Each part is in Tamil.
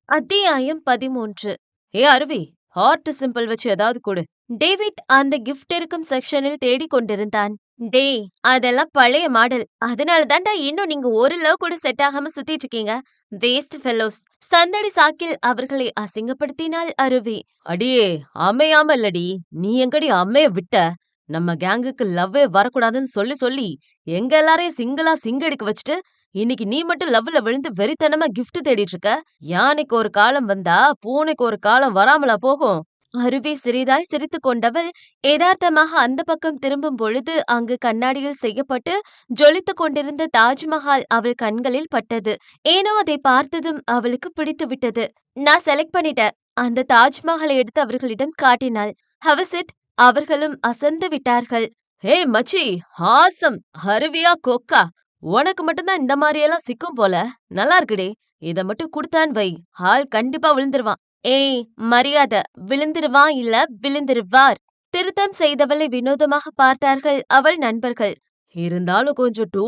அத்தியாயம் 13. ஏ அருவி, ஹார்ட் சிம்பிள் வச்சு ஏதாவது கொடு. டேவிட் அந்த கிஃப்ட் இருக்கும் செக்ஷனில் தேடிக் கொண்டிருந்தான். டேய், அதெல்லாம் பழைய மாடல். அதனால தான்டா இன்னும் நீங்க ஒரு லவ் கூட செட் ஆகாம சுத்திட்டு இருக்கீங்க. Waste fellows. சந்தடி சாக்கில் அவர்களை அசிங்கப்படுத்தினாள் அருவி. அடியே, அமையாம இல்லடி. நீ எங்கடி அம்மைய விட்ட? நம்ம கேங்குக்கு லவ்வே வரக்கூடாதுன்னு சொல்லி சொல்லி எங்க எல்லாரையும் சிங்கிளா சிங்கடிக்க வச்சுட்டு இன்னைக்கு நீ மட்டும் லவ்ல விழுந்து வெறித்தனமா கிஃப்ட் தேடிட்டு இருக்க. யானைக்கு ஒரு காலம் வந்தா பூனைக்கு ஒரு காலம் வராமலா போகும்? அருவி சிறிதாய் சிரித்துக் கொண்டவள் யதார்த்தமாக அந்த பக்கம் திரும்பும் பொழுது அங்கு கண்ணாடியில் செய்யப்பட்டு ஜொலித்துக் கொண்டிருந்த தாஜ்மஹால் அவள் கண்களில் பட்டது. ஏனோ அதை பார்த்ததும் அவளுக்கு பிடித்து விட்டது. நான் செலக்ட் பண்ணிட்டேன். அந்த தாஜ்மஹாலை எடுத்து அவர்களிடம் காட்டினாள். How's it? அவர்களும் அசந்து விட்டார்கள். ஹே மச்சி, ஹாசம்! அருவியா கொக்கா? உனக்கு மட்டும்தான் இந்த மாதிரியெல்லாம் சிக்கும் போல. நல்லா இருக்குடே. இத மட்டும் குடுத்தான்னு வை, ஆள் கண்டிப்பா விழுந்துருவான். ஏய், மரியாதை. விழுந்துருவான் இல்ல விழுந்துருவார். திருத்தம் செய்தவளை வினோதமாக பார்த்தார்கள் அவள் நண்பர்கள். இருந்தாலும் கொஞ்சம் டூ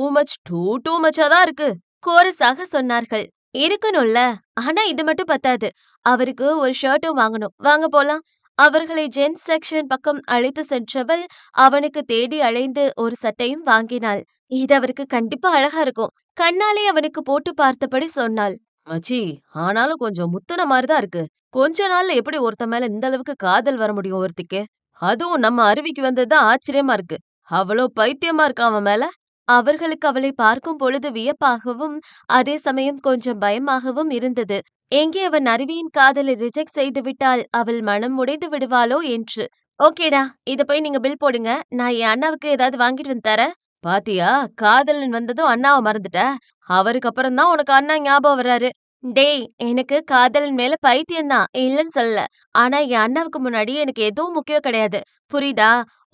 மச்சா தான் இருக்கு. கோரஸாக சொன்னார்கள். இருக்கணும்ல. ஆனா இது மட்டும் பத்தாது. அவருக்கு ஒரு ஷர்ட்டும் வாங்கணும். வாங்க போலாம். அவர்களை ஜென்ஸ் செக்ஷன் பக்கம் அழைத்து சென்றவள் அவனுக்கு தேடி அலைந்து ஒரு சட்டையும் வாங்கினாள். இது அவருக்கு கண்டிப்பா அழகா இருக்கும். கண்ணாலே அவனுக்கு போட்டு பார்த்தபடி சொன்னாள். மச்சி, ஆனாலும் கொஞ்சம் முத்துன மாதிரிதான் இருக்கு. கொஞ்ச நாள்ல எப்படி ஒருத்த மேல இந்த அளவுக்கு காதல் வர முடியும் ஒருத்திக்கு? அதுவும் நம்ம அருவிக்கு வந்ததுதான் ஆச்சரியமா இருக்கு. அவ்வளோ பைத்தியமா இருக்கா அவன் மேல. அவர்களுக்கு அவளை பார்க்கும் பொழுது வியப்பாகவும் அதே சமயம் கொஞ்சம் பயமாகவும் இருந்தது. எங்கே அவன் அருவியின் காதலை ரிஜெக்ட் செய்து விட்டால் அவள் மனம் உடைந்து விடுவாளோ என்று. ஓகேடா, இத போய் நீங்க பில் போடுங்க. நான் என் அண்ணாவுக்கு ஏதாவது வாங்கிட்டு வந்து தரேன். பாத்தியா, காதலன் வந்ததும் அண்ணாவை மறந்துட்ட. அவருக்கு அப்புறம் தான் உனக்கு அண்ணா ஞாபகம் வர்றாரு. டேய், எனக்கு காதலன் மேல பைத்தியம்தான், இல்லன்னு சொல்லல. ஆனா என் அண்ணாவுக்கு முன்னாடி எனக்கு எதுவும் முக்கியம் கிடையாது. புரியுதா?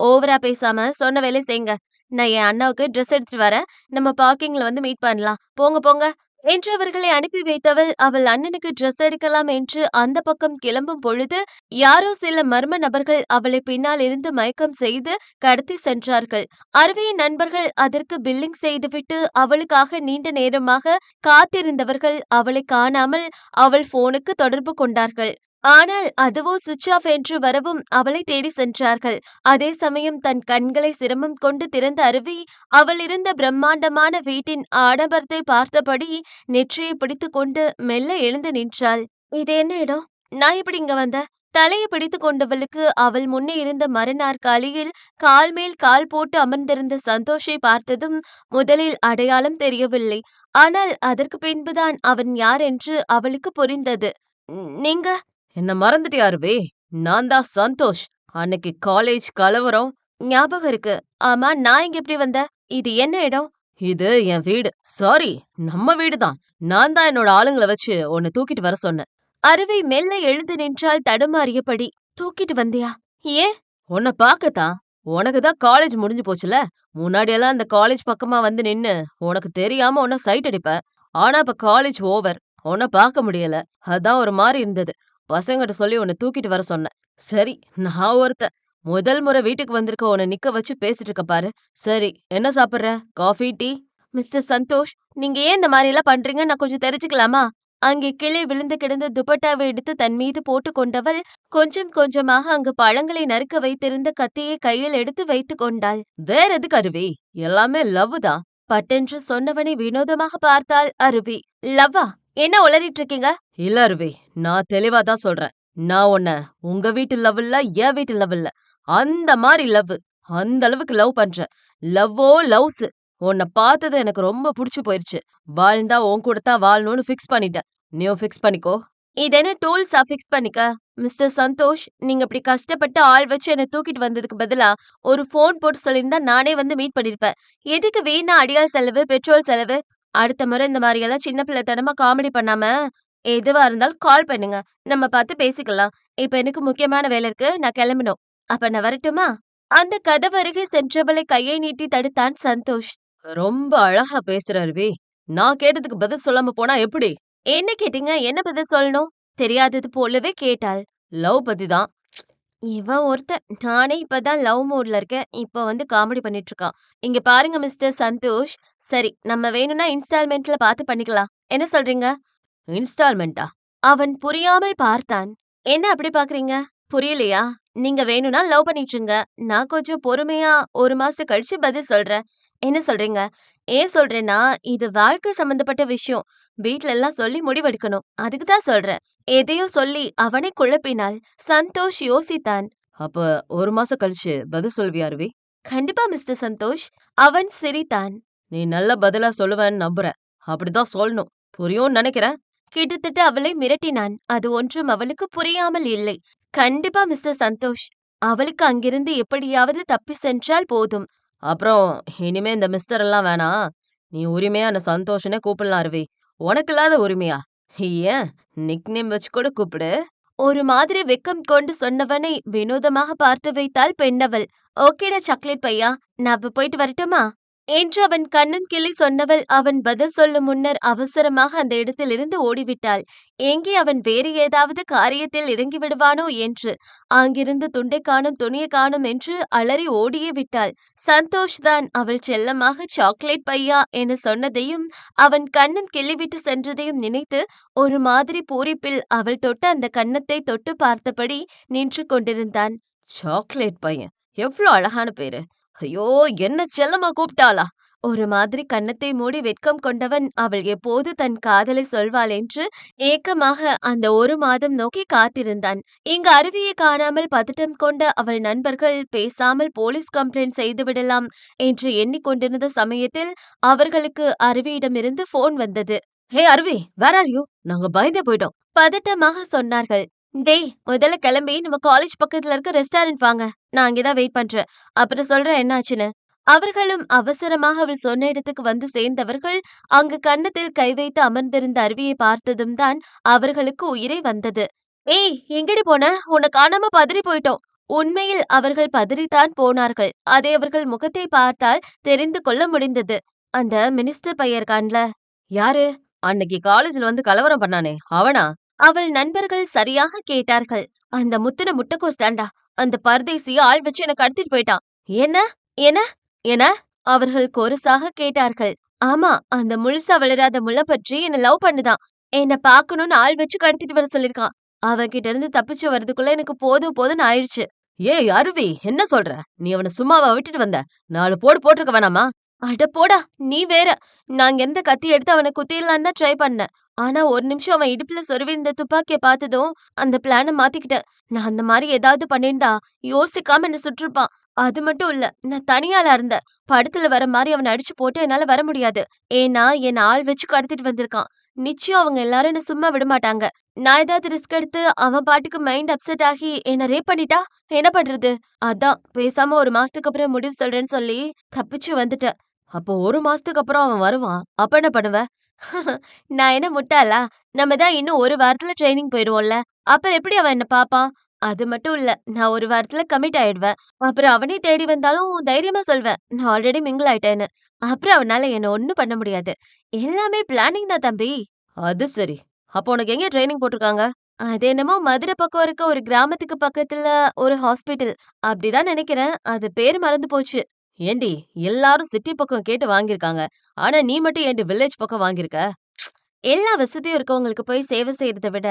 ஓவரா பேசாம சொன்ன வேலைய செய்ங்க. நான் என் அண்ணாவுக்கு ட்ரெஸ் எடுத்துட்டு வரேன். நம்ம பார்க்கிங்ல வந்து மீட் பண்ணலாம். போங்க போங்க என்று அவர்களை அனுப்பி வைத்தவள் அவள் அண்ணனுக்கு ட்ரெஸ் எடுக்கலாம் என்று அந்த பக்கம் கிளம்பும் பொழுது யாரோ சில மர்ம நபர்கள் அவளை பின்னால் இருந்து மயக்கம் செய்து கடத்தி சென்றார்கள். அருவியின் நண்பர்கள் அதற்கு பில்லிங் செய்துவிட்டு அவளுக்காக நீண்ட நேரமாக காத்திருந்தவர்கள் அவளை காணாமல் அவள் போனுக்கு தொடர்பு கொண்டார்கள். ஆனால் அதுவோ சுவிட்ச் ஆஃப் என்று வரவும் அவளை தேடி சென்றார்கள். அதே சமயம் தன் கண்களை சிரமம் கொண்டு திறந்த அருவி அவள் இருந்த பிரம்மாண்டமான வீட்டின் ஆடம்பரத்தை பார்த்தபடி நெற்றியை பிடித்துக் கொண்டு மெல்ல எழுந்து நின்றாள். இது என்ன இடம்? நான் எப்படி இங்க வந்த? தலையை பிடித்து கொண்டவளுக்கு அவள் முன்னே இருந்த மர நாற்காலியில் கால் மேல் கால் போட்டு அமர்ந்திருந்த சந்தோஷை பார்த்ததும் முதலில் அடையாளம் தெரியவில்லை. ஆனால் அதற்கு பின்புதான் அவன் யார் என்று அவளுக்கு புரிந்தது. நீங்க என்ன மறந்துட்டியா அருவே? நான் தான் சந்தோஷ். அன்னைக்கு காலேஜ் கலவரம் ஞாபகம் இருக்கு. ஆமா, நான் இங்க எப்படி வந்தேன்? இது என்ன இடம்? இது என் வீடு. சாரி, நம்ம வீடுதான். நான் தான் என்னோட ஆளுங்கள வச்சு உன்னை தூக்கிட்டு வர சொன்னேன். அருவி மெல்ல எழுந்து நின்றால் தடுமாறியபடி. தூக்கிட்டு வந்தியா? ஏன்? உன்னை பார்க்கத்தான். உனக்கு தான் காலேஜ் முடிஞ்சு போச்சுல. முன்னாடியெல்லாம் அந்த காலேஜ் பக்கமா வந்து நின்னு உனக்கு தெரியாம உன்னை சைட் அடிப்பேன். ஆனா இப்ப காலேஜ் ஓவர். உன்னை பார்க்க முடியல. அதான் ஒரு மாதிரி இருந்தது. பசங்கிட்ட சொல்லி உன்னை தூக்கிட்டு வர சொன்னேன். சரி, நான் ஒருத்தன். முதல் முறை வீட்டுக்கு வந்திருக்க உன்னை நிக்க வச்சு பேசிட்டு இருக்க பாரு. சரி, என்ன சாப்பிடுற? Coffee, tea? மிஸ்டர் சந்தோஷ், நீங்க ஏன் இந்த மாதிரி எல்லாம் பண்றீங்க? நான் கொஞ்சம் தெரிஞ்சுக்கலாமா? அங்கே கீழே விழுந்து கிடந்த துப்பட்டாவை எடுத்து தன் மீது போட்டுக் கொண்டவள் கொஞ்சம் கொஞ்சமாக அங்கு பழங்களை நறுக்க வைத்திருந்த கத்தியை கையில் எடுத்து வைத்துக் கொண்டாள். வேற எதுக்கு அருவி? எல்லாமே லவ் தான். பட்டென்று சொன்னவனை வினோதமாக பார்த்தாள் அருவி. லவ்வா? என்ன உளறிட்டு இருக்கீங்க? இல்ல அருவி, நான் தெளிவா தான் சொல்றேன். நான் உன்ன உங்க வீட்டு லவ் இல்ல, என் வீட்டு லவ் இல்ல. அந்த மாதிரி லவ். அந்த அளவுக்கு லவ் பண்றேன். லவ்வோ லவ்ஸ். உன்னை பார்த்தது எனக்கு ரொம்ப புடிச்சு போயிருச்சு. வாழ்ந்தா உன் கூட தான் வாழணும்னு ஃபிக்ஸ் பண்ணிட்டேன். நீயும் ஃபிக்ஸ் பண்ணிக்கோ. இதென்ன டூல்ஸா ஃபிக்ஸ் பண்ணிக்க? மிஸ்டர் சந்தோஷ், நீங்க இப்படி கஷ்டப்பட்டு ஆள் வச்சு என்னை தூக்கிட்டு வந்ததுக்கு பதிலா ஒரு ஃபோன் போட்டு சொல்லியிருந்தா நானே வந்து மீட் பண்ணிருப்பேன். எதுக்கு வீணா அடியாள் செலவு, பெட்ரோல் செலவு? அடுத்த முறை இந்த மாதிரி எல்லாம் சின்ன பிள்ளைத்தனமா காமெடி பண்ணாம எதுவா இருந்தாலும் கால் பண்ணுங்க. நம்ம பார்த்து பேசிக்கலாம். இப்ப எனக்கு முக்கியமான வேலை இருக்கு. நான் கிளம்பணும். அப்ப நான் வரட்டுமா? அந்த கதவருகே சென்றவளை கையை நீட்டி தடுத்தான் சந்தோஷ். ரொம்ப அழகா பேசுற அருவி. நான் கேட்டதுக்கு பதில் சொல்லாம போனா எப்படி? என்ன கேட்டீங்க? என்ன பதில் சொல்லணும்? தெரியாதது போலவே கேட்டாள். லவ் பத்தி தான். இவன் ஒருத்தன். நானே இப்பதான் லவ் மூட்ல இருக்கேன். இப்ப வந்து காமெடி பண்ணிட்டு இருக்கான். இங்க பாருங்க மிஸ்டர் சந்தோஷ். சரி, நம்ம வேணும்னா இன்ஸ்டால்மெண்ட்ல பார்த்து பண்ணிக்கலாம். என்ன சொல்றீங்க? இன்ஸ்டால்மெண்ட்டா? அவன் புரியாமல் பார்த்தான். என்ன அப்படி பார்க்குறீங்க? புரியலையா? நீங்க வேணும்னா லவ் பண்ணிட்டுருங்க. நான் கொஞ்சம் பொறுமையா 1 மாசம் கழிச்சு பதில் சொல்றேன். என்ன சொல்றீங்க? ஏன் சொல்றேன்னா, இது வாழ்க்கை சம்மந்தப்பட்ட விஷயம். வீட்ல எல்லாம் சொல்லி முடிவெடுக்கணும். அதுக்கு தான் சொல்றேன். எதையோ சொல்லி அவனை குழப்பினாள். சந்தோஷ் யோசித்தான். அப்ப 1 மாசம் கழிச்சு பதில் சொல்வியா அருவி? கண்டிப்பா மிஸ்டர் சந்தோஷ். அவன் சிரித்தான். நீ நல்ல பதிலா சொல்லுவேன்னு நம்புறேன். அப்படிதான் சொல்லணும். புரியும்னு நெனைக்கிறேன். கிட்டத்தட்ட அவளை மிரட்டினான். அது ஒன்றும் அவளுக்கு புரியாமல் இல்லை. கண்டிப்பா மிஸ்டர் சந்தோஷ். அவளுக்கு அங்கிருந்து எப்படியாவது தப்பி சென்றால் போதும். அப்புறம் இனிமே இந்த மிஸ்டர் எல்லாம் வேணாம். நீ உரிமையா என்ன சந்தோஷ்னே கூப்பிடலாம் அருவி. உனக்கு இல்லாத உரிமையா? ஏன் நிக்நேம் வச்சு கூட கூப்பிடு. ஒரு மாதிரி வெக்கம் கொண்டு சொன்னவனை வினோதமாக பார்த்து வைத்தாள் பெண்ணவள். ஓகேடா சாக்லேட் பையா, நான் அப்ப போயிட்டு வரட்டுமா? என்று அவன் கண்ணன் கிளி சொன்னவள் அவன் பதில் சொல்லும் முன்னர் அவசரமாக அந்த இடத்திலிருந்து ஓடிவிட்டாள். எங்கே அவன் வேறு ஏதாவது காரியத்தில் இறங்கி விடுவானோ என்று. அங்கிருந்து துண்டை காணும் துணியை காணும் என்று அலறி ஓடியே விட்டாள். சந்தோஷ் தான் அவள் செல்லமாக சாக்லேட் பையா என சொன்னதையும் அவன் கண்ணன் கிள்ளிவிட்டு சென்றதையும் நினைத்து ஒரு மாதிரி பூரிப்பில் அவள் தொட்ட அந்த கன்னத்தை தொட்டு பார்த்தபடி நின்று கொண்டிருந்தான். சாக்லேட் பையன், எவ்ளோ அழகான பேரு. ஐயோ! என்ன செல்லமா கூப்பிட்டாளா? ஒரு மாதிரி கன்னத்தை மூடி வெட்கம் கொண்டவன் அவள் எப்போது தன் காதலை சொல்வாள் என்று ஏக்கமாக அந்த 1 மாதம் நோக்கி காத்திருந்தான். இங்கு அருவியை காணாமல் பதட்டம் கொண்ட அவள் நண்பர்கள் பேசாமல் போலீஸ் கம்ப்ளைண்ட் செய்துவிடலாம் என்று எண்ணிக்கொண்டிருந்த சமயத்தில் அவர்களுக்கு அருவியிடமிருந்து போன் வந்தது. ஹே அருவி, வேர் ஆர் யூ? நாங்க பயந்தே போயிட்டோம். பதட்டமாக சொன்னார்கள். டேய், முதல்ல கிளம்பி நம்ம காலேஜ் பக்கத்துல இருக்க ரெஸ்டாரண்ட் வாங்க. நான் அங்கேதான் வெயிட் பண்றேன். அப்புறம் சொல்றேன் என்னாச்சுன்னு. அவர்களும் அவசரமாக அவள் சொன்ன இடத்துக்கு வந்து சேர்ந்தவர்கள் அங்கு கன்னத்தில் கை வைத்து அமர்ந்திருந்த அருவியை பார்த்ததும் தான் அவர்களுக்கு உயிரே வந்தது. ஏய், எங்கடி போன? உன்னை காணாம பதறி போயிட்டோம். உண்மையில் அவர்கள் பதறித்தான் போனார்கள். அதை அவர்கள் முகத்தை பார்த்தால் தெரிந்து கொள்ள முடிந்தது. அந்த மினிஸ்டர் பையன் இருக்கான்ல. யாரு? அன்னைக்கு காலேஜ்ல வந்து கலவரம் பண்ணானே அவனா? அவள் நண்பர்கள் சரியாக கேட்டார்கள். அந்த முத்துன முட்டைக்கோஸ் தாண்டா. அந்த பரதேசி ஆள் வச்சு என்ன கடத்திட்டு போயிட்டான். என்ன? என்ன? என? அவர்கள் கொரசாக கேட்டார்கள். ஆமா, அந்த முழுசா வளராத முள்ள பற்றி என்ன லவ் பண்ணுதான். என்ன பார்க்கணும்னு ஆள் வச்சு கடத்திட்டு வர சொல்லிருக்கான். அவன்கிட்ட இருந்து தப்பிச்சு வரதுக்குள்ள எனக்கு போதும் போதும்னு ஆயிடுச்சு. ஏய் அருவி, என்ன சொல்ற? நீ அவன சும்மாவா விட்டுட்டு வந்த? 4 போடு போட்டிருக்க வேணாமா? அட போடா, நீ வேற. நான் எந்த கத்தி எடுத்து அவன குத்திடலான்னு தான் ட்ரை பண்ணேன். ஆனா ஒரு நிமிஷம் அவன் இடுப்புல சொருவியிருந்த துப்பாக்கிய பார்த்ததும் அந்த பிளான மாத்திக்கிட்டேன். நான் அந்த மாரி ஏதாவது பண்ணியிருந்தா யோசிக்காம என்ன சுட்டிருப்பான். அது மட்டும் இல்ல, நான் தனியாளா இருந்தேன். படத்துல வர மாரி அவன அடிச்சு போட்டு என்னால வர முடியாது. ஏன்னா என்ன ஆள் வச்சு கடத்திட்டு வந்திருக்கான். நிச்சயம் அவங்க எல்லாரும் என்ன சும்மா விடமாட்டாங்க. நான் ஏதாவது ரிஸ்க் எடுத்து அவன் பாட்டுக்கு மைண்ட் அப்செட் ஆகி என்ன ரேப் பண்ணிட்டா என்ன பண்றது? அதான் பேசாம 1 மாசத்துக்கு அப்புறம் முடிவு சொல்றேன்னு சொல்லி தப்பிச்சு வந்துட்டேன். அப்போ 1 மாசத்துக்கு அப்புறம் அவன் வருவான். அப்ப என்ன பண்ணுவ? நான் என்ன முட்டாளா? நம்ம தான் இன்னும் 1 வாரத்துல ட்ரெய்னிங் போயிருவோம்ல. அப்புறம் எப்படி அவன் என்ன பாப்பான்? அது மட்டும் இல்ல, நான் 1 வாரத்துல கமிட் ஆயிடுவேன். அப்புறம் அவனே தேடி வந்தாலும் தைரியமா சொல்வேன். நான் ஆல்ரெடி மிங்கிள் ஆயிட்டேன்னு. அப்புறம் அவனால என்ன ஒண்ணும் பண்ண முடியாது. எல்லாமே பிளானிங் தான் தம்பி. அது சரி. அப்போ உனக்கு எங்க ட்ரெய்னிங் போட்டிருக்காங்க? அது என்னமோ மதுரை பக்கம் இருக்க ஒரு கிராமத்துக்கு பக்கத்துல ஒரு ஹாஸ்பிட்டல். அப்படிதான் நெனைக்கிறேன். அது பேரு மறந்து போச்சு. ஏண்டி, எல்லாரும் சிட்டி பக்கம் கேட்டு வாங்கியிருக்காங்க. ஆனா நீ மட்டும் ஏன்டி வில்லேஜ் பக்கம் வாங்கியிருக்க? எல்லா வசதியும் இருக்கவங்களுக்கு போய் சேவை செய்யறத விட,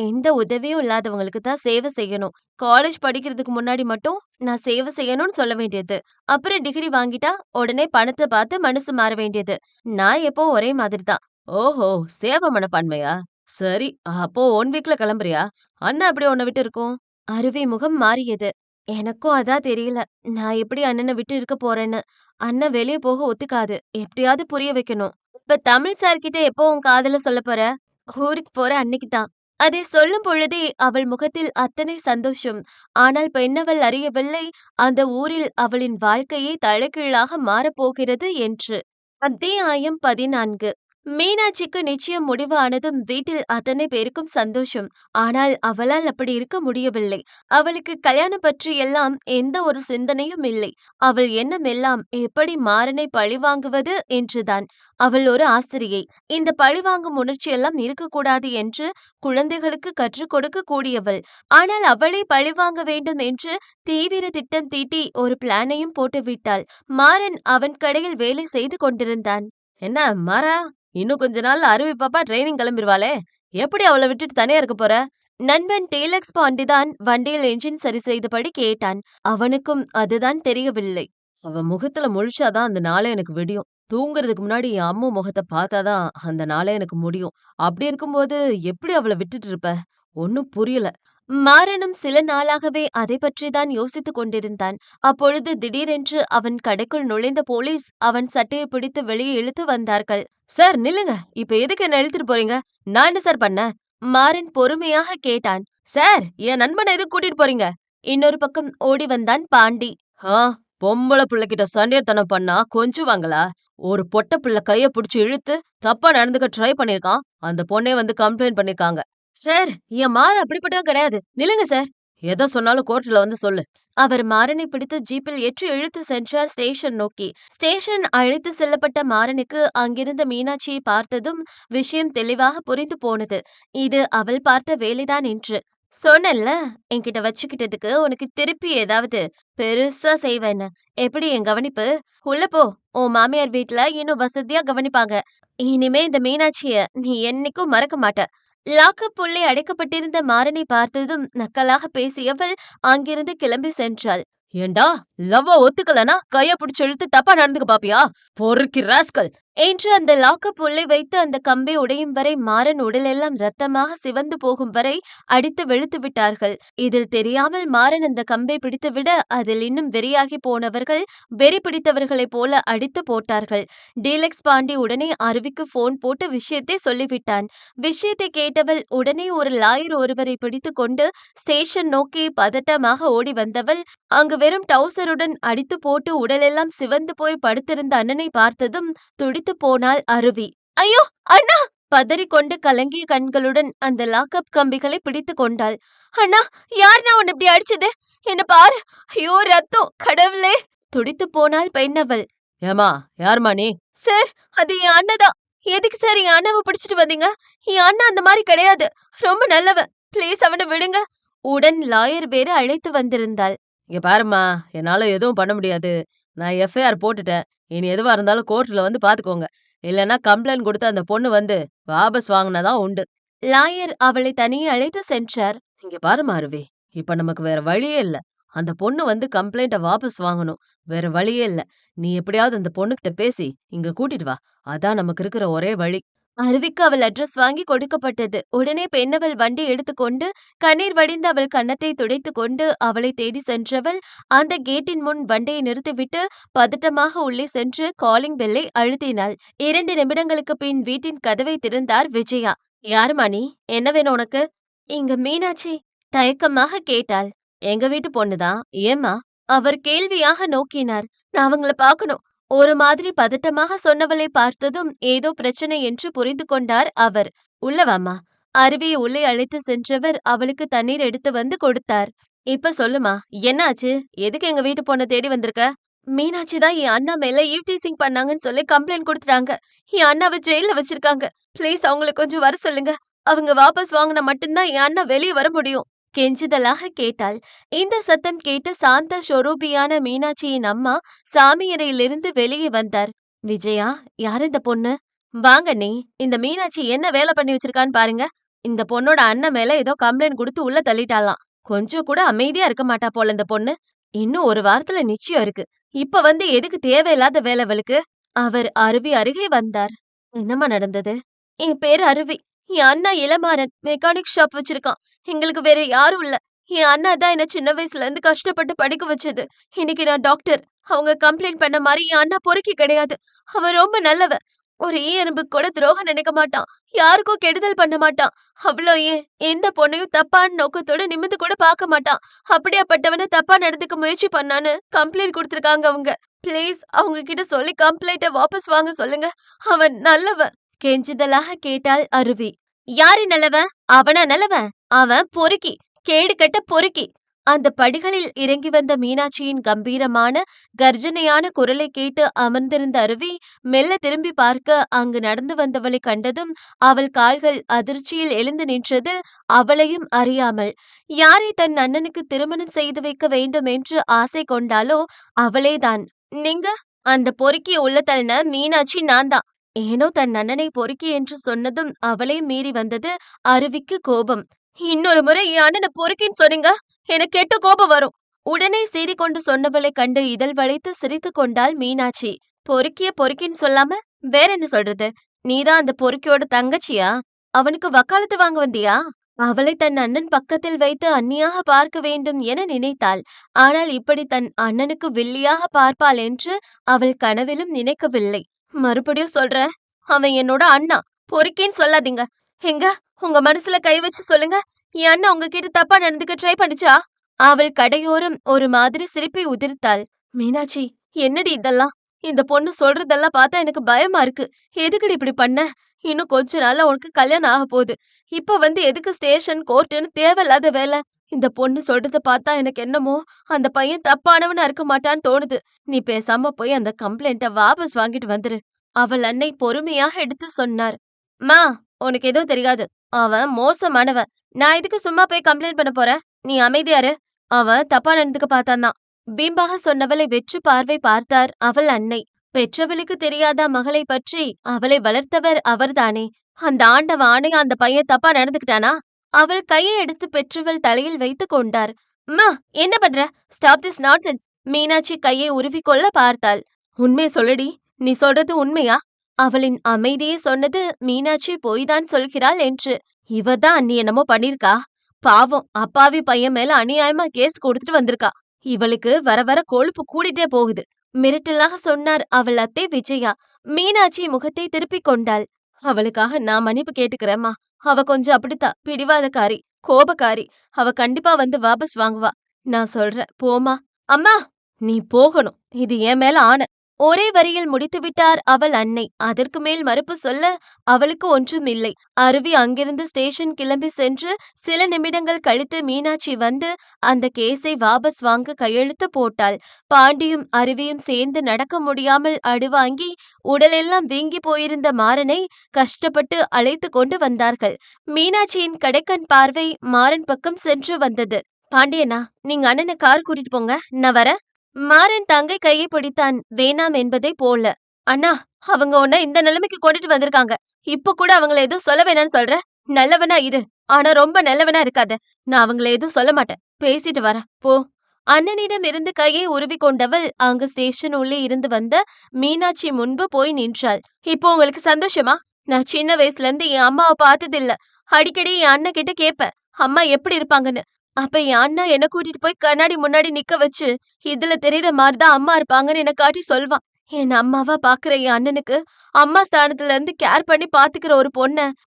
எந்த உதவியும் இல்லாதவங்களுக்கு தான் சேவை செய்யணும். காலேஜ் படிக்கிறதுக்கு முன்னாடி மட்டும் நான் சேவை செய்யணும்னு சொல்ல வேண்டியது. அப்புறம் டிகிரி வாங்கிட்டா உடனே பணத்த பார்த்து மனசு மாற வேண்டியது. நான் எப்பவும் ஒரே மாதிரி தான். ஓஹோ! சேவை மனப்பான்மையா? சரி, அப்போ 1 வீக்ல கிளம்புறியா? அண்ணன் எப்படி உன்ன விட்டு இருக்கும்? அருவி முகம் மாறியது. எனக்கும் அதான் தெரியல. நான் எப்படி அண்ணன விட்டு இருக்க போறேன்னு. அண்ணன் வெளிய போக ஒத்துக்காது. எப்படியாவது புரிய வைக்கணும். இப்ப தமிழ் சார் கிட்ட எப்போ உன் காதல சொல்லப் போற? ஊருக்கு போற அன்னைக்கு தான். அதை சொல்லும் பொழுதே அவள் முகத்தில் அத்தனை சந்தோஷம். ஆனால் பெண்ணவள் அறியவில்லை அந்த ஊரில் அவளின் வாழ்க்கையே தலைகீழாக மாறப்போகிறது என்று. அத்தியாயம் 14. மீனாட்சிக்கு நிச்சயம் முடிவு ஆனதும் வீட்டில் அத்தனை பேருக்கும் சந்தோஷம். ஆனால் அவளால் அப்படி இருக்க முடியவில்லை. அவளுக்கு கல்யாணம் பற்றி எல்லாம் எந்த ஒரு சிந்தனையும் இல்லை. அவள் எண்ணம் எல்லாம் எப்படி மாறனை பழிவாங்குவது என்றுதான். அவள் ஒரு ஆசிரியை. இந்த பழிவாங்கும் உணர்ச்சியெல்லாம் இருக்கக்கூடாது என்று குழந்தைகளுக்கு கற்றுக் கொடுக்க கூடியவள். ஆனால் அவளே பழிவாங்க வேண்டும் என்று தீவிர திட்டம் தீட்டி ஒரு பிளானையும் போட்டுவிட்டாள். மாறன் அவன் கடையில் வேலை செய்து கொண்டிருந்தான். என்ன மாறா, இன்னும் கொஞ்ச நாள்ல அருவி பாப்பா ட்ரெயினிங் கிளம்பிருவாளே. எப்படி அவள விட்டுட்டு தனியா இருக்க போற? நண்பன் டீலக்ஸ் பாண்டி தான் வண்டியில் என்ஜின் சரி செய்தபடி கேட்டான். அவனுக்கும் அதுதான் தெரியவில்லை. அவ முகத்துல முழிச்சாதான் அந்த நாளே எனக்கு விடியும். தூங்குறதுக்கு முன்னாடி என் அம்மு முகத்த பார்த்தாதான் அந்த நாளே எனக்கு முடியும். அப்படி இருக்கும்போது எப்படி அவள விட்டுட்டு இருப்ப? ஒண்ணும் புரியல. மாறனும் சில நாளாகவே அதைப் பற்றிதான் யோசித்துக் கொண்டிருந்தான். அப்பொழுது திடீரென்று அவன் கடைக்குள் நுழைந்த போலீஸ் அவன் சட்டையைப் பிடித்து வெளியே இழுத்து வந்தார்கள். சார் நில்லுங்க. இப்ப எதுக்கு என்ன இழுத்துட்டு போறீங்க? நான் என்ன சார் பண்ணேன்? மாறன் பொறுமையாக கேட்டான். சார் என் நண்பனை எதுக்கு கூட்டிட்டு போறீங்க? இன்னொரு பக்கம் ஓடி வந்தான் பாண்டி. ஆ பொம்பள புள்ளைகிட்ட சண்டியத்தனம் பண்ணா கொஞ்சுவாங்களா? ஒரு பொட்ட புள்ள கைய புடிச்சு இழுத்து தப்பா நடந்துக்க ட்ரை பண்ணிருக்கான். அந்த பொண்ணே வந்து கம்ப்ளைண்ட் பண்ணிருக்காங்க. சார் என் மாறன் அப்படிப்பட்டவன் கிடையாது. நில்லுங்க சார். எத சொன்னாலும் கோர்ட்ல வந்து சொல்லு. அவர் மாறனை பிடித்து ஜீப்பில் ஏற்றி இழுத்து சென்றார் ஸ்டேஷன் நோக்கி. ஸ்டேஷன் அழைத்து செல்லப்பட்ட மாறனுக்கு அங்கிருந்த மீனாட்சியை பார்த்ததும் விஷயம் தெளிவாக புரிந்து போனது. இது அவள் பார்த்த வேலைதான் என்று. சொன்னேன்ல, என்கிட்ட வச்சுக்கிட்டதுக்கு உனக்கு திருப்பி ஏதாவது பெருசா செய்வேன்னு. எப்படி என் கவனிப்பு? உள்ள போ. உன் மாமியார் வீட்ல இன்னும் வசதியா கவனிப்பாங்க. இனிமே இந்த மீனாட்சிய நீ என்னைக்கும் மறக்க மாட்ட. லாக்கப் உள்ளே அடைக்கப்பட்டிருந்த மாறனை பார்த்ததும் நக்கலாக பேசியவள் அங்கிருந்து கிளம்பி சென்றாள். ஏண்டா லவ்வ ஒத்துக்கலனா கைய புடிச்சு இழுத்து தப்பா நடந்துக்க பாப்பியா? பொறுக்கி ராஸ்கல் என்று அந்த லாக்கப் உள்ளே வைத்து அந்த கம்பி உடையும் வரை மாறன் உடலெல்லாம் ரத்தமாக சிவந்து போகும் வரை அடித்து வெளுத்து விட்டார்கள். இதில் தெரியாமல் மாறன் அந்த கம்பை பிடித்துவிட அதில் இன்னும் வெறியாகி போனவர்கள் வெறி பிடித்தவர்களைப் போல அடித்து போட்டார்கள். டீலக்ஸ் பாண்டி உடனே அருவிக்கு போன் போட்டு விஷயத்தை சொல்லிவிட்டான். விஷயத்தை கேட்டவள் உடனே ஒரு லாயர் ஒருவரை பிடித்து கொண்டு ஸ்டேஷன் நோக்கி பதட்டமாக ஓடி வந்தவள் அங்கு வெறும் டவுசருடன் அடித்து போட்டு உடலெல்லாம் சிவந்து போய் படுத்திருந்த அண்ணனை பார்த்ததும் துடித்து போனாள் அருவி. ஐயோ அண்ணா! பதறிக்கொண்டு கலங்கிய கண்களுடன் அந்த லாக்கப் கம்பிகளை பிடித்து கொண்டாள். அண்ணா யாருண்ணா உன்னை இப்படி அடிச்சது? என்ன பாரு. ஐயோ ரத்தம் கடவுளே! துடித்து போனாள் பெண்ணவள். ஏமா யாருமா நீ? சார் அது என் அண்ணதான். எதுக்கு சார் என் அண்ணாவை பிடிச்சிட்டு வந்தீங்க? என் அண்ணா அந்த மாதிரி கிடையாது. ரொம்ப நல்லவன். ப்ளீஸ் அவனை விடுங்க. உடன் லாயர் வேறு அழைத்து வந்திருந்தாள். இங்க பாரும்மா, என்னால எதுவும் பண்ண முடியாது. நான் எஃப்ஐஆர் போட்டுட்டேன். இனி எதுவா இருந்தாலும் கோர்ட்ல வந்து பாத்துக்கோங்க. இல்லன்னா கம்ப்ளைண்ட் குடுத்து அந்த பொண்ணு வந்து வாபஸ் வாங்குனா தான் உண்டு. லாயர் அவளை தனியே அழைத்து சென்றார். இங்க பாரும்மா அருவி, இப்ப நமக்கு வேற வழியே இல்ல. அந்த பொண்ணு வந்து கம்ப்ளைண்ட்ட வாபஸ் வாங்கணும். வேற வழியே இல்ல. நீ எப்படியாவது அந்த பொண்ணுகிட்ட பேசி இங்க கூட்டிட்டு வா. அதான் நமக்கு இருக்கிற ஒரே வழி. அருவிக்கு அவள் அட்ரஸ் வாங்கி கொடுக்கப்பட்டது. உடனே பெண்ணவள் வண்டி எடுத்துக்கொண்டு கண்ணீர் வடிந்த அவள் கன்னத்தை துடைத்துக் கொண்டு அவளை தேடி சென்றவள் அந்த கேட்டின் முன் வண்டியை நிறுத்திவிட்டு பதட்டமாக உள்ளே சென்று காலிங் பெல்லை அழுத்தினாள். 2 நிமிடங்களுக்கு பின் வீட்டின் கதவை திறந்தார் விஜயா. யாரும்மா நீ? என்ன வேணும் உனக்கு? இங்க மீனாட்சி தயக்கமாக கேட்டாள். எங்க வீட்டு பொண்ணுதான். ஏம்மா? அவர் கேள்வியாக நோக்கினார். நான் அவங்கள பார்க்கணும். ஒரு மாதிரி பதட்டமாக சொன்னவளை பார்த்ததும் ஏதோ பிரச்சனை என்று புரிந்து கொண்டார் அவர். உள்ள வாம்மா. அருவியை உள்ளே அழைத்து சென்றவர் அவளுக்கு தண்ணீர் எடுத்து வந்து கொடுத்தார். இப்ப சொல்லுமா, என்னாச்சு? எதுக்கு எங்க வீட்டு பொண்ண தேடி வந்திருக்க? மீனாட்சி தான் என் அண்ணா மேல ஈவ்டீசிங் பண்ணாங்கன்னு சொல்லி கம்ப்ளைண்ட் கொடுத்துட்டாங்க. என் அண்ணாவை ஜெயில்ல வச்சிருக்காங்க. ப்ளீஸ் அவங்கள கொஞ்சம் வர சொல்லுங்க. அவங்க வாபஸ் வாங்கினா மட்டும்தான் என் அண்ணா வெளியே வர முடியும். கெஞ்சுதலாக கேட்டாள். இந்த சத்தம் கேட்டு சாந்த சொரூபியான மீனாட்சியின் அம்மா சாமியறையிலிருந்து வெளியே வந்தார். விஜயா, யார் இந்த பொண்ணு? வாங்க நீ. இந்த மீனாட்சி என்ன வேலை பண்ணி வச்சிருக்கான்னு பாருங்க. இந்த பொண்ணோட அண்ணன் மேல ஏதோ கம்ப்ளைண்ட் கொடுத்து உள்ள தள்ளிட்டாளாம். கொஞ்சம் கூட அமைதியா இருக்க மாட்டா போல இந்த பொண்ணு. இன்னும் ஒரு வாரத்துல நிச்சயம் இருக்கு. இப்ப வந்து எதுக்கு தேவையில்லாத வேலை அவளுக்கு? அவர் அருவி அருகே வந்தார். என்னம்மா நடந்தது? என் பேரு அருவி. என் அண்ணா இளமாறன் மெக்கானிக் ஷாப் வச்சிருக்கான். எங்களுக்கு வேற யாரும் இல்ல. என் அண்ணா தான் என்ன சின்ன வயசுல இருந்து கஷ்டப்பட்டு படிக்க வச்சது. இன்னைக்கு நான் டாக்டர். அவங்க கம்ப்ளைண்ட் பண்ண மாதிரி என் அண்ணா பொறுக்கி கிடையாது. அவன் ரொம்ப நல்லவ. ஒரு ஈ எறும்புக்கு கூட துரோகம் நினைக்க மாட்டான். யாருக்கும் கெடுதல் பண்ண மாட்டான். அவ்வளோ ஏன் எந்த பொண்ணையும் தப்பான நோக்கத்தோட நிமிந்து கூட பார்க்க மாட்டான். அப்படியாப்பட்டவன தப்பா நடந்துக்க முயற்சி பண்ணான்னு கம்ப்ளைண்ட் கொடுத்திருக்காங்க அவங்க. ப்ளீஸ் அவங்க கிட்ட சொல்லி கம்ப்ளைண்ட்ட வாபஸ் வாங்க சொல்லுங்க. அவன் நல்லவன். கெஞ்சுதலாக கேட்டாள் அருவி. யாரு நல்லவன்? அவனா நல்லவன்? அவன் பொறுக்கி. கேடு கெட்ட பொறுக்கி. அந்த படிகளில் இறங்கி வந்த மீனாட்சியின் கம்பீரமான கர்ஜனையான குரலை கேட்டு அமர்ந்திருந்த அருவி மெல்ல திரும்பி பார்க்க அங்கு நடந்து வந்தவளை கண்டதும் அவள் கால்கள் அதிர்ச்சியில் எழுந்து நின்றது. அவளையும் அறியாமல் யாரை தன் அண்ணனுக்கு திருமணம் செய்து வைக்க வேண்டும் என்று ஆசை கொண்டாலோ அவளேதான். நீங்க? அந்த பொறுக்கிய உள்ள தள்ளின மீனாட்சி நான் தான். ஏனோ தன் அண்ணனை பொறுக்கி என்று சொன்னதும் அவளை மீறி வந்தது அருவிக்கு கோபம். இன்னொரு முறை என் அண்ணனை பொறுக்கின்னு சொன்னீங்க, எனக்கு கெட்ட கோபம் வரும். உடனே சீறிக்கொண்டு சொன்னவளைக் கண்டு இதழ் வளைத்து சிரித்துக் கொண்டாள் மீனாட்சி. பொறுக்கிய பொறுக்கின்னு சொல்லாம வேற என்ன சொல்றது? நீதான் அந்த பொறுக்கியோட தங்கச்சியா? அவனுக்கு வக்காலத்து வாங்க வந்தியா? அவளை தன் அண்ணன் பக்கத்தில் வைத்து அண்ணியாக பார்க்க வேண்டும் என நினைத்தாள். ஆனால் இப்படி தன் அண்ணனுக்கு வில்லியாக பார்ப்பாள் என்று அவள் கனவிலும் நினைக்கவில்லை. மறுபடியும் சொல்றேன், அவன் என்னோட அண்ணா. பொறுக்கின்னு சொல்லாதீங்க. எங்க உங்க மனசுல கை வச்சு சொல்லுங்க, என் அண்ணன் உங்ககிட்ட தப்பா நடந்துக்க ட்ரை பண்ணுச்சா? அவள் கடையோரம் ஒரு மாதிரி சிரிப்பை உதிர்த்தாள். மீனாட்சி, என்னடி இதெல்லாம்? இந்த பொண்ணு சொல்றதெல்லாம் பார்த்தா எனக்கு பயமா இருக்கு. எதுக்குடி இப்படி பண்ண? இன்னும் கொஞ்ச நாள்ல உனக்கு கல்யாணம் ஆகப் போகுது. இப்ப வந்து எதுக்கு ஸ்டேஷன், கோர்ட்டுன்னு தேவையில்லாத வேலை? இந்த பொண்ணு சொல்றத பார்த்தா எனக்கு என்னமோ அந்த பையன் தப்பானவனா இருக்க மாட்டான்னு தோணுது. நீ பேசாம போய் அந்த கம்ப்ளைண்ட்ட வாபஸ் வாங்கிட்டு வந்துரு. அவள் அன்னை பொறுமையாக எடுத்து சொன்னார். மா, உனக்கு எதுவும் தெரியாது. அவன் மோசமானவன். நான் எதுக்கு சும்மா போய் கம்ப்ளைண்ட் பண்ண போறேன்? நீ அமைதியா இரு. அவன் தப்பா நடந்துக்க பார்த்தான்தான். வீம்பாக சொன்னவளை வெற்று பார்வை பார்த்தார் அவள் அன்னை. பெற்றவளுக்கு தெரியாதா மகளை பற்றி? அவளை வளர்த்தவர் அவர்தானே. அந்த ஆண்டவன் ஆணையா அந்த பையன் தப்பா நடந்துக்கிட்டானா? அவள் கையை எடுத்து பெற்றவள் தலையில் வைத்துக் கொண்டார். அம்மா, என்ன பண்ற? Stop this nonsense. மீனாட்சி கையை உருவிக்கொள்ள பார்த்தாள். உண்மையை சொல்லுடி. நீ சொல்றது உண்மையா? அவளின் அமைதியே சொன்னது மீனாட்சி பொய்தான் சொல்கிறாள் என்று. இவதான் அண்ணி என்னமோ பண்ணிருக்கா. பாவம், அப்பாவி பையன் மேல அநியாயமா கேஸ் கொடுத்துட்டு வந்திருக்கா. இவளுக்கு வர வர கொழுப்பு கூடிட்டே போகுது. மிரட்டலாக சொன்னார் அவள் அத்தை விஜயா. மீனாட்சி முகத்தை திருப்பிக் கொண்டாள். அவளுக்காக நான் மன்னிப்பு கேட்டுக்கிறேம்மா. அவ கொஞ்சம் அப்படித்தான், பிடிவாதக்காரி, கோபக்காரி. அவ கண்டிப்பா வந்து வாபஸ் வாங்குவா. நான் சொல்றேன், போமா. அம்மா, நீ போகணும். இது என் மேல ஆணை. ஒரே வரியில் முடித்துவிட்டார் அவள் அன்னை. அதற்கு மேல் மறுப்பு சொல்ல அவளுக்கு ஒன்றுமில்லை. அருவி அங்கிருந்து ஸ்டேஷன் கிளம்பி சென்று சில நிமிடங்கள் கழித்து மீனாட்சி வந்து அந்த கேஸை வாபஸ் வாங்க கையெழுத்து போட்டாள். பாண்டியும் அருவியும் சேர்ந்து நடக்க முடியாமல் அடிவாங்கி உடலெல்லாம் வீங்கி போயிருந்த மாறனை கஷ்டப்பட்டு அழைத்து கொண்டு வந்தார்கள். மீனாட்சியின் கடைக்கண் பார்வை மாறன் பக்கம் சென்று வந்தது. பாண்டியனா, நீங்க அண்ணனை கார் கூட்டிட்டு போங்க, நான் வரேன். மாறன் தங்கை கையை பிடித்தான், வேணாம் என்பதை போல. அண்ணா, அவங்க உன்னை இந்த நிலைமைக்கு கொண்டுட்டு வந்திருக்காங்க. இப்ப கூட அவங்கள எதுவும் சொல்ல வேணாம்னு சொல்ற? நல்லவனா இரு, ஆனா ரொம்ப நல்லவனா இருக்காத. நான் அவங்கள எதுவும் சொல்ல மாட்டேன். பேசிட்டு வரேன், போ. அண்ணனிடம் இருந்து கையை உருவி கொண்டவள் அங்கு ஸ்டேஷன் உள்ளே இருந்து வந்த மீனாட்சி முன்பு போய் நின்றாள். இப்போ உங்களுக்கு சந்தோஷமா? நான் சின்ன வயசுல இருந்து என் அம்மாவை பார்த்ததில்ல. அடிக்கடி என் அண்ணன் கிட்ட கேட்பேன், அம்மா எப்படி இருப்பாங்கன்னு. அப்ப என் அண்ணா என்ன கூட்டிட்டு போய் கண்ணாடி முன்னாடி நிக்க வச்சு, இதுல தெரியற மாதிரிதான் அம்மா இருப்பாங்கன்னு என்ன காட்டி சொல்வான். என் அம்மாவா பாக்குற என் அண்ணனுக்கு அம்மா ஸ்தானத்துல இருந்து கேர் பண்ணி பாத்துக்கிற ஒரு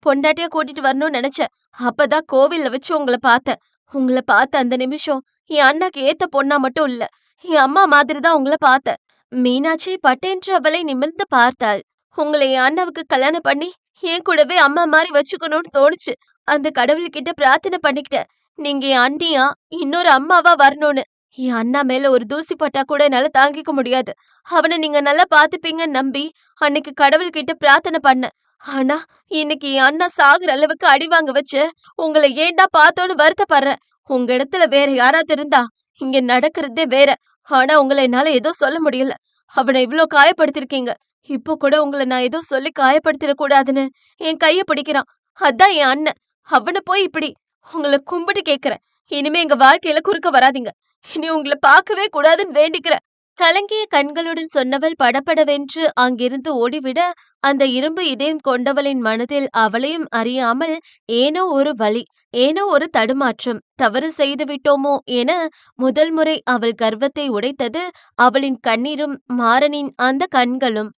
பொண்டாட்டியா கூட்டிட்டு வரணும்னு நினைச்சேன். அப்பதான் கோவில்ல வச்சு உங்களை பார்த்தேன். உங்களை பார்த்த அந்த நிமிஷம் என் அண்ணாக்கு ஏத்த பொண்ணா மட்டும் இல்ல, என் அம்மா மாதிரிதான் உங்களை பார்த்தேன். மீனாட்சி பட்டென்று அவளை நிமிர்ந்து பார்த்தாள். உங்களை என் அண்ணாவுக்கு கல்யாணம் பண்ணி என் கூடவே அம்மா மாதிரி வச்சுக்கணும்னு தோணுச்சு. அந்த கடவுள்கிட்ட பிரார்த்தனை பண்ணிக்கிட்டேன், நீங்க என் அண்ணியா, இன்னொரு அம்மாவா வரணும்னு. என் அண்ணா மேல ஒரு தூசி பட்டா கூட என்னால தாங்கிக்க முடியாது. அவனை நீங்க நல்லா பாத்துப்பீங்கன்னு நம்பி அன்னைக்கு கடவுள்கிட்ட பிரார்த்தனை பண்ணேன். ஆனா இன்னைக்கு என் அண்ணா சாகுற அளவுக்கு அடி வாங்க வச்சு உங்களை ஏன்டா பார்த்தோன்னு வருத்தப்படுறேன். உங்க இடத்துல வேற யாராவது இருந்தா இங்க நடக்கிறதே வேற. ஆனா உங்களை என்னால ஏதோ சொல்ல முடியல. அவனை இவ்ளோ காயப்படுத்திருக்கீங்க. இப்போ கூட உங்களை நான் ஏதோ சொல்லி காயப்படுத்திடக் கூடாதுன்னு என் கைய பிடிக்கிறான். அதான் என் அண்ணன். அவனை போய் இப்படி உங்களை கும்பிட்டு கேக்குறேன். இனிமே எங்க வாழ்க்கையில குறுக்க வராதீங்க. இனி உங்களை பார்க்கவே கூடாதுன்னு வேண்டிக்கிறேன். கலங்கிய கண்களுடன் சொன்னவள் படபடவென்று அங்கிருந்து ஓடிவிட, அந்த இரும்பு இதயம் கொண்டவளின் மனதில் அவளையும் அறியாமல் ஏனோ ஒரு வலி, ஏனோ ஒரு தடுமாற்றம். தவறு செய்து விட்டோமோ என முதல் முறை அவள் கர்வத்தை உடைத்தது அவளின் கண்ணீரும் மாறனின் அந்த கண்களும்.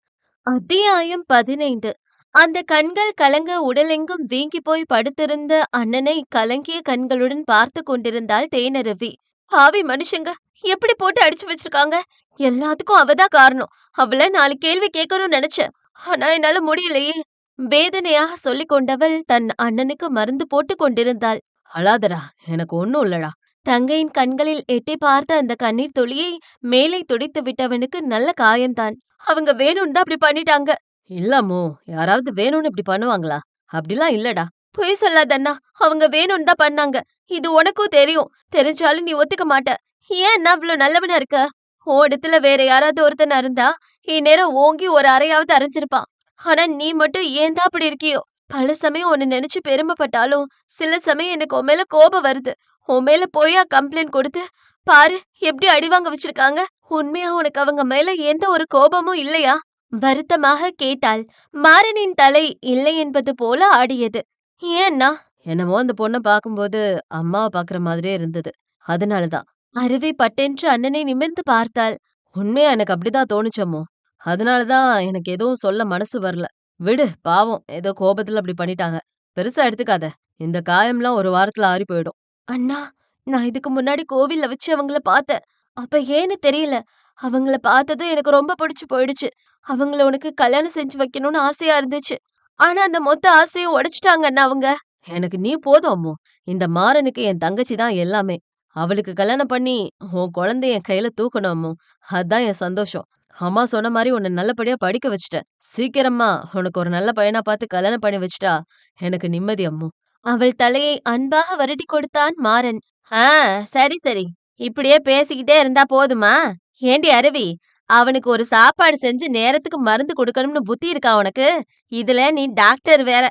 அத்தியாயம் 15. அந்த கண்கள் கலங்க உடலெங்கும் வீங்கி போய் படுத்திருந்த அண்ணனை கலங்கிய கண்களுடன் பார்த்து கொண்டிருந்தாள் தேனருவி. பாவி மனுஷங்க, எப்படி போட்டு அடிச்சு வச்சிருக்காங்க. எல்லாத்துக்கும் அவதான் காரணம். அவள 4 கேள்வி கேட்கணும்னு நினைச்சேன், ஆனா என்னால முடியலையே. வேதனையாக சொல்லிக் கொண்டவள் தன் அண்ணனுக்கு மருந்து போட்டு கொண்டிருந்தாள். அழாதடா, எனக்கு ஒண்ணும் இல்லடா. தங்கையின் கண்களில் எட்டி பார்த்த அந்த கண்ணீர் துளியை மேலே துடைத்து விட்டவனுக்கு நல்ல காயம்தான். அவங்க வேணும்னு தான் அப்படி பண்ணிட்டாங்க. இல்லம்மோ, யாராவது வேணும்னு இப்படி பண்ணுவாங்களா? அப்படிலாம் இல்லடா. பொய் சொல்லாதண்ணா, அவங்க வேணும்னு தான் பண்ணாங்க. இது உனக்கும் தெரியும். தெரிஞ்சாலும் நீ ஒத்துக்க மாட்ட. ஏன் அண்ணா இவ்ளோ நல்லவனா இருக்க? உன் இடத்துல வேற யாராவது ஒருத்தனா இருந்தா இந்நேரம் ஓங்கி ஒரு அறையாவது அரைஞ்சிருப்பான். ஆனா நீ மட்டும் ஏன் தான் அப்படி இருக்கியோ? பல சமயம் உன்ன நெனச்சு பெருமைப்பட்டாலும், சில சமயம் எனக்கு உன் மேல கோபம் வருது. உன் மேல பொய்யா கம்ப்ளைண்ட் கொடுத்து, பாரு எப்படி அடி வாங்க வச்சிருக்காங்க. உண்மையா உனக்கு அவங்க மேல எந்த ஒரு கோபமும் இல்லையா? வருத்தமாக கேட்டாள். மாறனின் தலை இல்லை என்பது போல ஆடியது. ஏன் அண்ணா? என்னமோ அந்த பொண்ண பார்க்கும்போது அம்மாவ பார்க்குற மாதிரியே இருந்தது. அதனால தான். அருவி பட்டென்று அண்ணனை நிமிர்ந்து பார்த்தாள். உண்மையா எனக்கு அப்படிதான் தோணுச்சு அம்மு. அதனால தான் எனக்கு எதுவும் சொல்ல மனசு வரல. விடு பாவம் ஏதோ கோபத்துல அப்படி பண்ணிட்டாங்க. பெருசா எடுத்துக்காத. இந்த காயம்லாம் ஒரு வாரத்துல ஆறி போயிடும். அண்ணா, நான் இதுக்கு முன்னாடி கோவில்ல வச்சு அவங்கள பார்த்தேன். அப்ப ஏன்னு தெரியல. அவங்கள பார்த்ததும் எனக்கு ரொம்ப பிடிச்சு போயிடுச்சு. அவங்கள உனக்கு கல்யாணம் செஞ்சு வைக்கணும்னு ஆசையா இருந்துச்சு. ஆனா அந்த மொத்த ஆசையும் உடைச்சுட்டாங்க அண்ணா அவங்க. எனக்கு நீ போதும் அம்மு. இந்த மாறனுக்கு என் தங்கச்சி தான் எல்லாமே. அவளுக்கு கல்யாணம் பண்ணி உன் குழந்தைய என் கையில தூக்கணும் அம்மு. அதான் என் சந்தோஷம். அம்மா சொன்ன மாரி உன்ன நல்லபடியா படிக்க வச்சுட்டேன். சீக்கிரமா உனக்கு ஒரு நல்ல பையனா பார்த்து கல்யாணம் பண்ணி வச்சுட்டா எனக்கு நிம்மதி அம்மு. அவள் தலையை அன்பாக வருடிக் கொடுத்தான் மாறன். ஆ, சரி சரி. இப்படியே பேசிக்கிட்டே இருந்தா போதுமா? ஏண்டி அருவி, அவனுக்கு ஒரு சாப்பாடு செஞ்சு நேரத்துக்கு மருந்து கொடுக்கணும்னு புத்தி இருக்கா உனக்கு? இதுல நீ டாக்டர் வேற.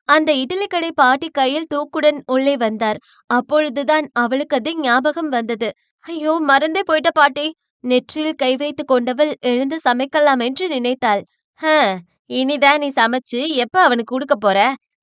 அந்த இட்லி கடை பாட்டி கையில் தூக்குடன் உள்ளே வந்தார். அப்பொழுதுதான் அவளுக்கு அது ஞாபகம் வந்தது. ஐயோ, மறந்தே போயிட்ட பாட்டி. நெற்றியில் கை வைத்துக் கொண்டவள் எழுந்து சமைக்கலாம் என்று நினைத்தாள். ஹ, இனிதான் நீ சமைச்சு எப்ப அவனுக்கு குடுக்க போற?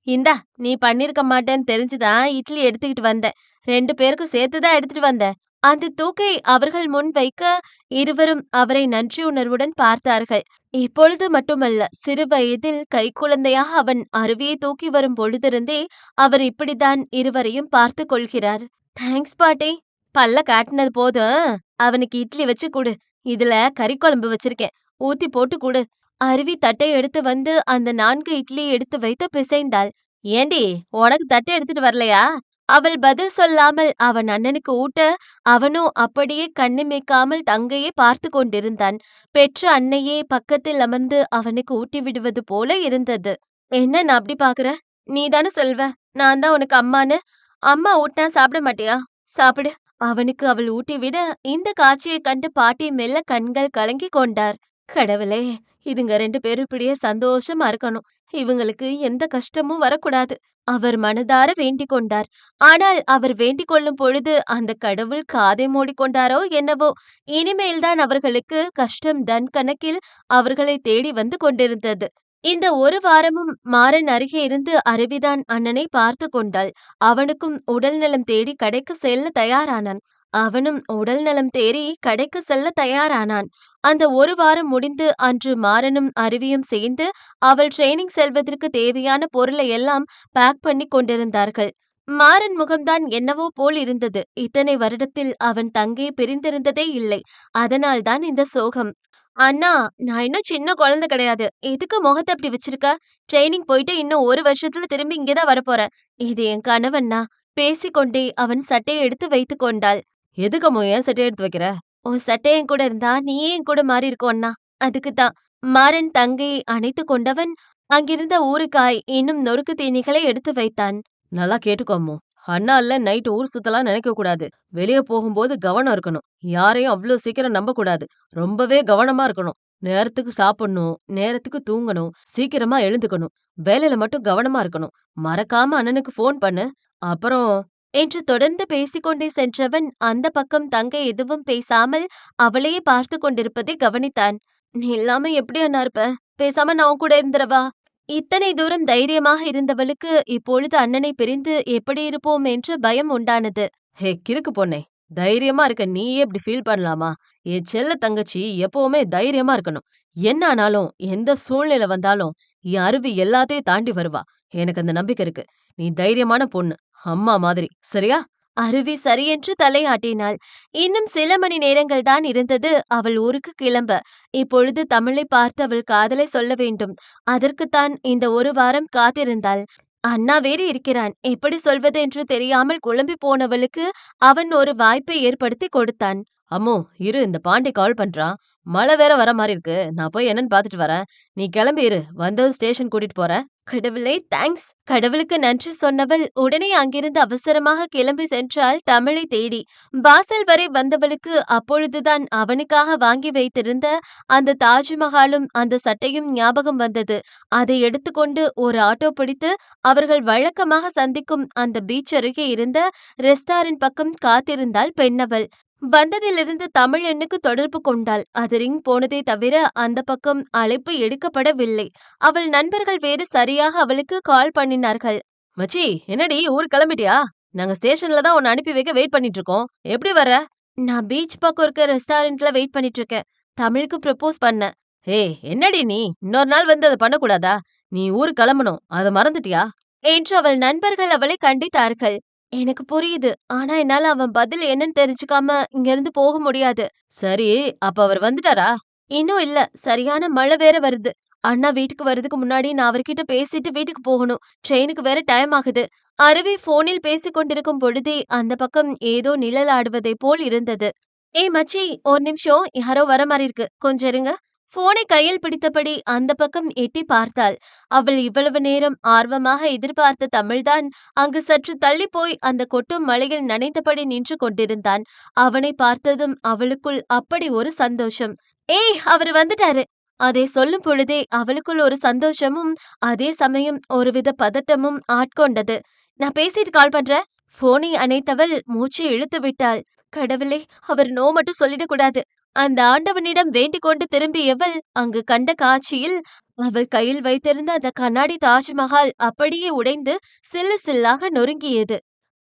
இந்தா, நீ பண்ணிருக்க மாட்டேன்னு தெரிஞ்சுதான் இட்லி எடுத்துக்கிட்டு வந்தேன். 2 பேருக்கும் சேர்த்துதான் எடுத்துட்டு வந்தேன். அந்த தூக்கை அவர்கள் முன் வைக்க இருவரும் அவரை நன்றியுணர்வுடன் பார்த்தார்கள். இப்பொழுது மட்டுமல்ல, சிறு வயதில் கைக்குழந்தையாக அவன் அருவியை தூக்கி வரும் பொழுதிருந்தே அவர் இப்படித்தான் இருவரையும் பார்த்து கொள்கிறார். தேங்க்ஸ் பாட்டி. பல்ல காட்டினது போதும். அவனுக்கு இட்லி வச்சு குடு. இதுல கறி குழம்பு வச்சிருக்கேன். ஊத்தி போட்டு குடு. அருவி தட்டை எடுத்து வந்து அந்த 4 இட்லியை எடுத்து வைத்து பிசைந்தாள். ஏண்டி, உனக்கு தட்டை எடுத்துட்டு வரலையா? அவள் பதில் சொல்லாமல் அவன் அண்ணனுக்கு ஊட்ட, அவனோ அப்படியே கண்ணிமைக்காமல் தங்கையே பார்த்து கொண்டிருந்தான். பெற்ற அன்னையே பக்கத்தில் அமர்ந்து அவனுக்கு ஊட்டி விடுவது போல இருந்தது. என்ன நான் அப்படி பாக்குற? நீதானே சொல்வ, நான் தான் உனக்கு அம்மான்னு. அம்மா ஊட்டினா சாப்பிட மாட்டியா? சாப்பிடு. அவனுக்கு அவள் ஊட்டிவிட, இந்த காட்சியைக் கண்டு பாட்டி மெல்ல கண்கள் கலங்கிக் கொண்டார். கடவுளே! இதுங்க 2 பேரும் இப்படியே சந்தோஷமா இருக்கணும். இவங்களுக்கு எந்த கஷ்டமும் வரக்கூடாது. அவர் மனதார வேண்டிக் கொண்டார். ஆனால் அவர் வேண்டிக் கொள்ளும் பொழுது அந்த கடவுள் காதை மூடிக்கொண்டாரோ என்னவோ! இனிமேல்தான் அவர்களுக்கு கஷ்டம் டன் கணக்கில் அவர்களை தேடி வந்து கொண்டிருந்தது. இந்த ஒரு வாரமும் மாறன் அருகே இருந்து அருவிதான் அண்ணனை பார்த்து கொண்டாள். அவனுக்கும் உடல் நலம் தேடி கடைக்கு செல்ல தயாரானான். அவனும் உடல் நலம் தேறி கடைக்கு செல்ல தயாரானான். அந்த ஒரு வாரம் முடிந்து அன்று மாறனும் அருவியும் சேர்ந்து அவள் ட்ரெயினிங் செல்வதற்கு தேவையான பொருளை எல்லாம் பேக் பண்ணி கொண்டிருந்தார்கள். மாறன் முகம்தான் என்னவோ போல் இருந்தது. இத்தனை வருடத்தில் அவன் தங்கையை பிரிந்திருந்ததே இல்லை. அதனால்தான் இந்த சோகம். அண்ணா, நான் இன்னும் சின்ன குழந்தை கிடையாது. எதுக்கு முகத்த அப்படி வச்சிருக்க? ட்ரெயினிங் போயிட்டு இன்னும் 1 வருஷத்துல திரும்பி இங்கே தான் வரப்போறேன். இது என் கனவண்ணா. பேசிக்கொண்டே அவன் சட்டையை எடுத்து வைத்துக் கொண்டாள். எதுக்கம்மோ ஏன் சட்டையை எடுத்து வைக்கிற? உன் சட்டை என் கூட இருந்தா நீயே என் கூட மாறி இருக்கும் அண்ணா. அதுக்குத்தான். மாறன் தங்கையை அணைத்துக் கொண்டவன் அங்கிருந்த ஊறுகாய் இன்னும் நொறுக்கு தீனிகளை எடுத்து வைத்தான். நல்லா கேட்டுக்கோ அம்மு. அண்ணா இல்ல நைட் ஊர் சுத்தலாம் நினைக்க கூடாது. வெளிய போகும்போது கவனம் இருக்கணும். யாரையும் அவ்ளோ சீக்கிரம் நம்ப கூடாது. ரொம்பவே கவனமா இருக்கணும். நேரத்துக்கு சாப்பிடணும், நேரத்துக்கு தூங்கணும், சீக்கிரமா எழுந்துக்கணும். வேலையில மட்டும் கவனமா இருக்கணும். மறக்காம அண்ணனுக்கு ஃபோன் பண்ணு. அப்புறம் என்று தொடர்ந்து பேசிக்கொண்டே சென்றவன் அந்த பக்கம் தங்கை எதுவும் பேசாமல் அவளையே பார்த்து கொண்டிருப்பதை கவனித்தான். நீ இல்லாம எப்படி அண்ணா இருப்ப? பேசாம நான் உன் கூட இருந்துறவா? இத்தனை தூரம் தைரியமாக இருந்தவளுக்கு இப்பொழுது அண்ணனை பிரிந்து எப்படி இருப்போம் என்று பயம் உண்டானது. ஹே கிறுக்கு பொண்ணே, தைரியமா இருக்க நீயே இப்படி ஃபீல் பண்ணலாமா? என் செல்ல தங்கச்சி எப்பவுமே தைரியமா இருக்கணும். என்ன ஆனாலும் எந்த சூழ்நிலை வந்தாலும் என் அருவி எல்லாத்தையும் தாண்டி வருவா. எனக்கு அந்த நம்பிக்கை இருக்கு. நீ தைரியமான பொண்ணு. அம்மா மாதிரி. சரியா? அருவி சரியென்று தலையாட்டினாள். இன்னும் சில மணி நேரங்கள் தான் இருந்தது அவள் ஊருக்கு கிளம்ப. இப்பொழுது தமிழை பார்த்து அவள் காதலை சொல்ல வேண்டும். அதற்குத்தான் இந்த ஒரு வாரம் காத்திருந்தாள். அண்ணா வேறு இருக்கிறான். எப்படி சொல்வது என்று தெரியாமல் குழம்பி போனவளுக்கு அவன் ஒரு வாய்ப்பை ஏற்படுத்தி கொடுத்தான். அம்மு, இரு இந்த பாண்டி கால் பண்றான். மழை வேற வர மாரி இருக்கு. நான் போய் என்னன்னு பாத்துட்டு வரேன். நீ கிளம்பி இரு. வந்ததும் ஸ்டேஷன் கூட்டிட்டு போறேன். கடவுளே, தேங்க்ஸ். கடவுளுக்கு நன்றி சொன்னவள் உடனே அங்கிருந்து அவசரமாக கிளம்பி சென்றாள் தமிழை தேடி. வாசல் வரை வந்தவளுக்கு அப்பொழுதுதான் அவனுக்காக வாங்கி வைத்திருந்த அந்த தாஜ்மஹாலும் அந்த சட்டையும் ஞாபகம் வந்தது. அதை எடுத்துக்கொண்டு ஒரு ஆட்டோ பிடித்து அவர்கள் வழக்கமாக சந்திக்கும் அந்த பீச் அருகே இருந்த ரெஸ்டாரண்ட் பக்கம் காத்திருந்தாள் பெண்ணவள். வந்ததிலிருந்து தமிழ் எண்ணுக்கு தொடர்பு கொண்டாள். அது ரிங் போனதே தவிர அந்த பக்கம் அழைப்பு எடுக்கப்படவில்லை. அவள் நண்பர்கள் வேறு சரியாக அவளுக்கு கால் பண்ணினார்கள். மச்சி, என்னடி ஊருக்கு கிளம்பிட்டியா? நாங்க ஸ்டேஷன்ல தான் உன்னை அனுப்பி வைக்க வெயிட் பண்ணிட்டு இருக்கோம். எப்படி வர? நான் பீச் பக்கம் இருக்க ரெஸ்டாரண்ட்ல வெயிட் பண்ணிட்டு இருக்கேன். தமிழுக்கு ப்ரப்போஸ் பண்ணேன். ஏய், என்னடி நீ? இன்னொரு நாள் வந்து அதை பண்ணக்கூடாதா? நீ ஊருக்கு கிளம்பணும். அதை மறந்துட்டியா? என்று அவள் நண்பர்கள் அவளை கண்டித்தார்கள். எனக்கு புரியுது. ஆனா என்னால அவன் பதில் என்னன்னு தெரிஞ்சுக்காம இங்கிருந்து போக முடியாது. சரி, அப்ப அவர் வந்துட்டாரா? இன்னும் இல்ல. சரியான மழை வேற வருது. அண்ணா வீட்டுக்கு வர்றதுக்கு முன்னாடி நான் அவர்கிட்ட பேசிட்டு வீட்டுக்கு போகணும். ட்ரெயினுக்கு வேற டைம் ஆகுது. அருவி போனில் பேசிக் கொண்டிருக்கும் பொழுதே அந்த பக்கம் ஏதோ நிழல் ஆடுவதைப் போல் இருந்தது. ஏய் மச்சி, ஒரு நிமிஷம். யாரோ வர மாரி இருக்கு. கொஞ்சம் இருங்க. போனை கையில் பிடித்தபடி அந்த பக்கம் எட்டி பார்த்தாள். அவள் இவ்வளவு நேரம் ஆர்வமாக எதிர்பார்த்த தமிழ்தான் அங்கு சற்று தள்ளி போய் அந்த கொட்டும் மழையில் நனைந்தபடி நின்று கொண்டிருந்தான். அவனை பார்த்ததும் அவளுக்குள் அப்படி ஒரு சந்தோஷம். ஏய், அவரு வந்துட்டாரு. அதை சொல்லும் பொழுதே அவளுக்குள் ஒரு சந்தோஷமும் அதே சமயம் ஒருவித பதட்டமும் ஆட்கொண்டது. நான் பேசிட்டு கால் பண்றேன். போனை அணைத்தவள் மூச்சு இழுத்து விட்டாள். கடவுளே, அவர் நோ மட்டும் சொல்லிடக்கூடாது. அந்த ஆண்டவனிடம் வேண்டிக் கொண்டு திரும்பியவள் அங்கு கண்ட காட்சியில் அவள் கையில் வைத்திருந்த அந்த கண்ணாடி தாஜ்மஹால் அப்படியே உடைந்து சில்லு சில்லாக நொறுங்கியது.